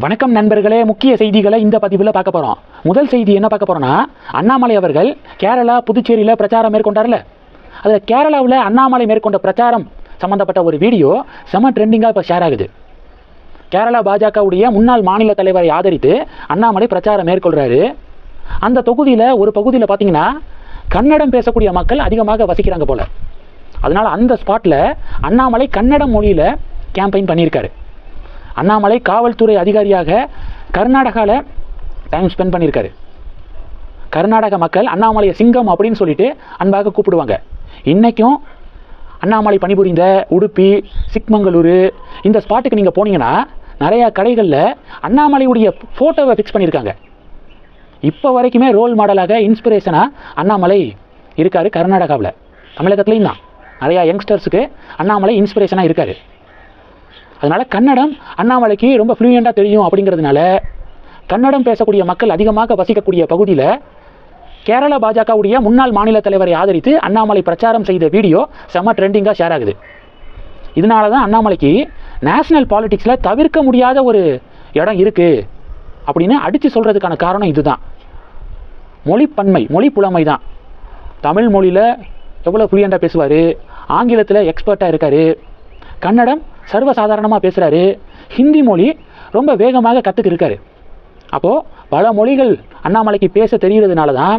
வணக்கம் நண்பர்களே, முக்கிய செய்திகளை இந்த பதிவில் பார்க்க போகிறோம். முதல் செய்தி என்ன பார்க்க போகிறோன்னா, அண்ணாமலை அவர்கள் கேரளா புதுச்சேரியில் பிரச்சாரம் மேற்கொண்டார்ல, அதில் கேரளாவில் அண்ணாமலை மேற்கொண்ட பிரச்சாரம் சம்மந்தப்பட்ட ஒரு வீடியோ செம ட்ரெண்டிங்காக இப்போ ஷேர் ஆகுது. கேரளா பாஜகவுடைய முன்னாள் மாநில தலைவரை ஆதரித்து அண்ணாமலை பிரச்சாரம் மேற்கொள்கிறாரு. அந்த தொகுதியில் ஒரு பகுதியில் பார்த்தீங்கன்னா கன்னடம் பேசக்கூடிய மக்கள் அதிகமாக வசிக்கிறாங்க போல். அதனால் அந்த ஸ்பாட்டில் அண்ணாமலை கன்னடம் மொழியில் கேம்பெயின் பண்ணியிருக்காரு. அண்ணாமலை காவல்துறை அதிகாரியாக கர்நாடகாவில் டைம் ஸ்பெண்ட் பண்ணியிருக்காரு. கர்நாடக மக்கள் அண்ணாமலையை சிங்கம் அப்படின்னு சொல்லிட்டு அன்பாக கூப்பிடுவாங்க. இன்றைக்கும் அண்ணாமலை பணிபுரிந்த உடுப்பி, சிக்மங்களூர் இந்த ஸ்பாட்டுக்கு நீங்கள் போனீங்கன்னா நிறையா கடைகளில் அண்ணாமலையுடைய ஃபோட்டோவை ஃபிக்ஸ் பண்ணியிருக்காங்க. இப்போ வரைக்குமே ரோல் மாடலாக இன்ஸ்பிரேஷனாக அண்ணாமலை இருக்கார். கர்நாடகாவில், தமிழகத்துலேயும் தான் நிறையா யங்ஸ்டர்ஸுக்கு அண்ணாமலை இன்ஸ்பிரேஷனாக இருக்கார். அதனால் கன்னடம் அண்ணாமலைக்கு ரொம்ப ஃப்ளூயண்ட்டாக தெரியும். அப்படிங்கிறதுனால கன்னடம் பேசக்கூடிய மக்கள் அதிகமாக வசிக்கக்கூடிய பகுதியில் கேரளா பாஜகவுடைய முன்னாள் மாநில தலைவரை ஆதரித்து அண்ணாமலை பிரச்சாரம் செய்த வீடியோ செம்ம ட்ரெண்டிங்காக ஷேர் ஆகுது. இதனால தான் அண்ணாமலைக்கு நேஷனல் பாலிடிக்ஸில் தவிர்க்க முடியாத ஒரு இடம் இருக்குது அப்படின்னு அடித்து சொல்கிறதுக்கான காரணம் இதுதான். மொழிப்பன்மை, மொழி புலமை தான். தமிழ் மொழியில் எவ்வளோ ஃப்ளூயண்ட்டாக பேசுவார், ஆங்கிலத்தில் எக்ஸ்பர்ட்டாக இருக்கார், கன்னடம் சர்வசாதாரணமாக பேசுகிறாரு, ஹிந்தி மொழி ரொம்ப வேகமாக கற்றுக்கிருக்காரு. அப்போது பல மொழிகள் அண்ணாமலைக்கு பேச தெரிகிறதுனால தான்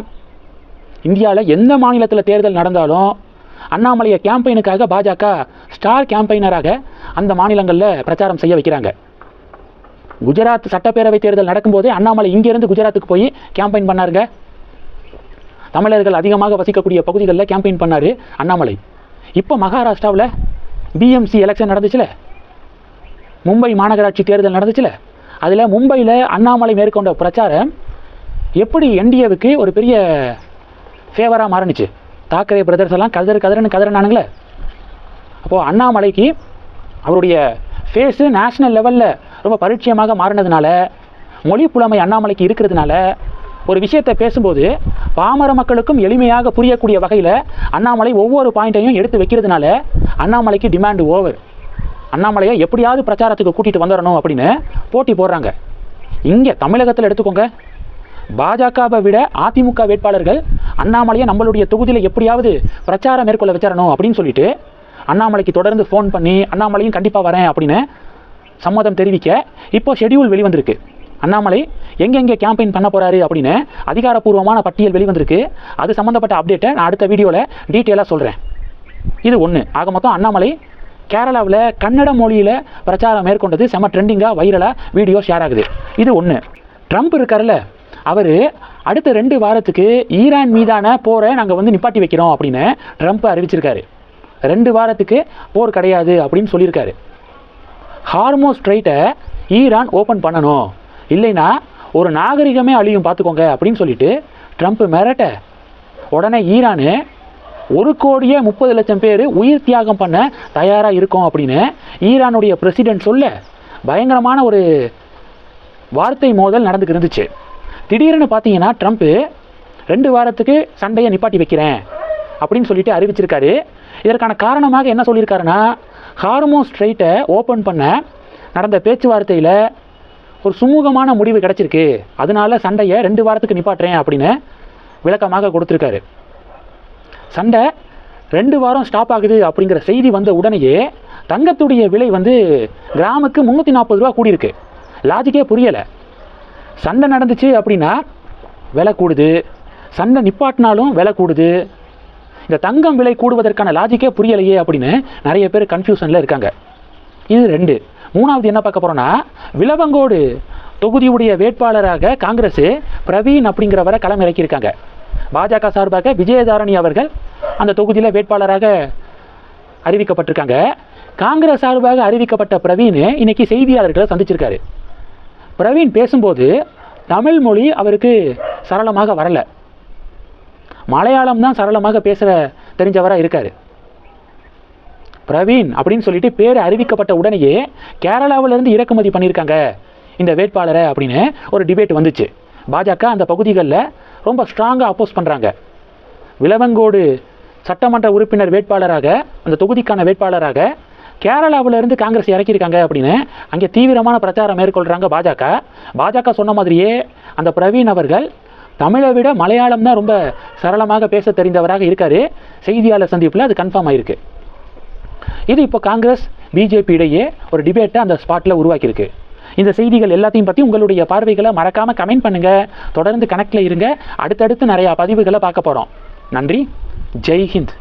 இந்தியாவில் எந்த மாநிலத்தில் தேர்தல் நடந்தாலும் அண்ணாமலையை கேம்பெயினுக்காக பாஜக ஸ்டார் கேம்பெயினராக அந்த மாநிலங்களில் பிரச்சாரம் செய்ய வைக்கிறாங்க. குஜராத் சட்டப்பேரவை தேர்தல் நடக்கும்போதே அண்ணாமலை இங்கேருந்து குஜராத்துக்கு போய் கேம்பெயின் பண்ணாருங்க. தமிழர்கள் அதிகமாக வசிக்கக்கூடிய பகுதிகளில் கேம்பெயின் பண்ணார் அண்ணாமலை. இப்போ மகாராஷ்டிராவில் பிஎம்சி எலெக்ஷன் நடந்துச்சுல, மும்பை மாநகராட்சி தேர்தல் நடந்துச்சுல, அதில் மும்பையில் அண்ணாமலை மேற்கொண்ட பிரச்சாரம் எப்படி என்டிஏவுக்கு ஒரு பெரிய ஃபேவராக மாறினுச்சு. தாக்கரே பிரதர்ஸ் எல்லாம் கதறனானுங்களே. அப்போது அண்ணாமலைக்கு அவருடைய ஃபேஸு நேஷ்னல் லெவலில் ரொம்ப பரிச்சயமாக மாறினதுனால, மொழி புலமை அண்ணாமலைக்கு இருக்கிறதுனால ஒரு விஷயத்தை பேசும்போது பாமர மக்களுக்கும் எளிமையாக புரியக்கூடிய வகையில் அண்ணாமலை ஒவ்வொரு பாயிண்ட்டையும் எடுத்து வைக்கிறதுனால அண்ணாமலைக்கு டிமாண்ட் ஓவர். அண்ணாமலையை எப்படியாவது பிரச்சாரத்துக்கு கூட்டிகிட்டு வந்துடணும் அப்படின்னு போட்டி போடுறாங்க. இங்கே தமிழகத்தில் எடுத்துக்கோங்க, பாஜகவை விட அதிமுக வேட்பாளர்கள் அண்ணாமலையை நம்மளுடைய தொகுதியில் எப்படியாவது பிரச்சாரம் மேற்கொள்ள வச்சிடணும் அப்படின்னு சொல்லிட்டு அண்ணாமலைக்கு தொடர்ந்து ஃபோன் பண்ணி அண்ணாமலையும் கண்டிப்பாக வரேன் அப்படின்னு சம்மதம் தெரிவிக்க இப்போ ஷெடியூல் வெளிவந்திருக்கு. அண்ணாமலை எங்கெங்கே கேம்பெயின் பண்ண போகிறாரு அப்படின்னு அதிகாரப்பூர்வமான பட்டியல் வெளிவந்திருக்கு. அது சம்மந்தப்பட்ட அப்டேட்டை நான் அடுத்த வீடியோவில் டீட்டெயிலாக சொல்கிறேன். இது ஒன்று. ஆக மொத்தம் அண்ணாமலை கேரளாவில் கன்னட மொழியில் பிரச்சாரம் மேற்கொண்டது செம ட்ரெண்டிங்காக வைரலாக வீடியோ ஷேர் ஆகுது. இது ஒன்று. ட்ரம்ப் இருக்கார்ல, அவர் அடுத்த 2 வாரத்துக்கு ஈரான் மீதான போரை நாங்கள் நிப்பாட்டி வைக்கிறோம் அப்படின்னு ட்ரம்ப் அறிவிச்சிருக்காரு. 2 வாரத்துக்கு போர் கிடையாது அப்படின்னு சொல்லியிருக்காரு. ஹார்மோஸ் ஸ்ட்ரைட்டை ஈரான் ஓப்பன் பண்ணணும், இல்லைன்னா ஒரு நாகரிகமே அழியும் பார்த்துக்கோங்க அப்படின்னு சொல்லிட்டு ட்ரம்ப் மிரட்ட, உடனே ஈரானு 1,30,00,000 பேர் உயிர் தியாகம் பண்ண தயாராக இருக்கும் அப்படின்னு ஈரானுடைய பிரசிடென்ட் சொல்ல பயங்கரமான ஒரு வார்த்தை மோதல் நடந்துக்கு இருந்துச்சு. திடீர்னு பார்த்தீங்கன்னா ட்ரம்ப் 2 வாரத்துக்கு சண்டையை நிப்பாட்டி வைக்கிறேன் அப்படின்னு சொல்லிட்டு அறிவிச்சிருக்காரு. இதற்கான காரணமாக என்ன சொல்லியிருக்காருன்னா, ஹார்மோஸ் ஸ்ட்ரைட்டை ஓப்பன் பண்ண நடந்த பேச்சுவார்த்தையில் ஒரு சுமூகமான முடிவு கிடச்சிருக்கு, அதனால சண்டையை 2 வாரத்துக்கு நிப்பாட்டுறேன் அப்படின்னு விளக்கமாக கொடுத்துருக்காரு. சண்டை 2 வாரம் ஸ்டாப் ஆகுது அப்படிங்கிற செய்தி வந்த உடனேயே தங்கத்துடைய விலை கிராமுக்கு 340 ரூபா கூடியிருக்கு. லாஜிக்கே புரியலை. சண்டை நடந்துச்சு அப்படின்னா விலை கூடுது, சண்டை நிப்பாட்டினாலும் விலை கூடுது. இந்த தங்கம் விலை கூடுவதற்கான லாஜிக்கே புரியலையே அப்படின்னு நிறைய பேர் கன்ஃபியூஷனில் இருக்காங்க. இது 2. 3வது என்ன பார்க்க போகிறோன்னா, விளவங்கோடு தொகுதியுடைய வேட்பாளராக காங்கிரஸ் பிரவீன் அப்படிங்கிறவரை களம் இறக்கியிருக்காங்க. பாஜக சார்பாக விஜயதாரணி அவர்கள் அந்த தொகுதியில் வேட்பாளராக அறிவிக்கப்பட்டிருக்காங்க. காங்கிரஸ் சார்பாக அறிவிக்கப்பட்ட பிரவீன் இன்னைக்கு செய்தியாளர்களை சந்திச்சிருக்காரு. பிரவீன் பேசும்போது தமிழ் மொழி அவருக்கு சரளமாக வரலை, மலையாளம் தான் சரளமாக பேசுகிற தெரிஞ்சவராக இருக்கார். பிரவீன் அப்படின்னு சொல்லிட்டு பேர் அறிவிக்கப்பட்ட உடனேயே கேரளாவிலேருந்து இறக்குமதி பண்ணியிருக்காங்க இந்த வேட்பாளரை அப்படின்னு ஒரு டிபேட் வந்துச்சு. பாஜக அந்த பகுதிகளில் ரொம்ப ஸ்ட்ராங்காக அப்போஸ் பண்ணுறாங்க. விளவங்கோடு சட்டமன்ற உறுப்பினர் வேட்பாளராக, அந்த தொகுதிக்கான வேட்பாளராக கேரளாவிலேருந்து காங்கிரஸ் இறக்கியிருக்காங்க அப்படின்னு அங்கே தீவிரமான பிரச்சாரம் மேற்கொள்கிறாங்க பாஜக சொன்ன மாதிரியே அந்த பிரவீன் அவர்கள் தமிழை விட மலையாளம் தான் ரொம்ப சரளமாக பேச தெரிந்தவராக இருக்கார். செய்தியாளர் சந்திப்பில் அது கன்ஃபார்ம் ஆயிருக்கு. இது இப்போ காங்கிரஸ் பிஜேபி இடையே ஒரு டிபேட்டை அந்த ஸ்பாட்டில் உருவாக்கியிருக்கு. இந்த செய்திகள் எல்லாத்தையும் பற்றி உங்களுடைய பார்வைகளை மறக்காமல் கமெண்ட் பண்ணுங்கள். தொடர்ந்து கனெக்டில் இருங்க. அடுத்தடுத்து நிறையா பதிவுகளை பார்க்க போகிறோம். நன்றி. ஜெய் ஹிந்த்.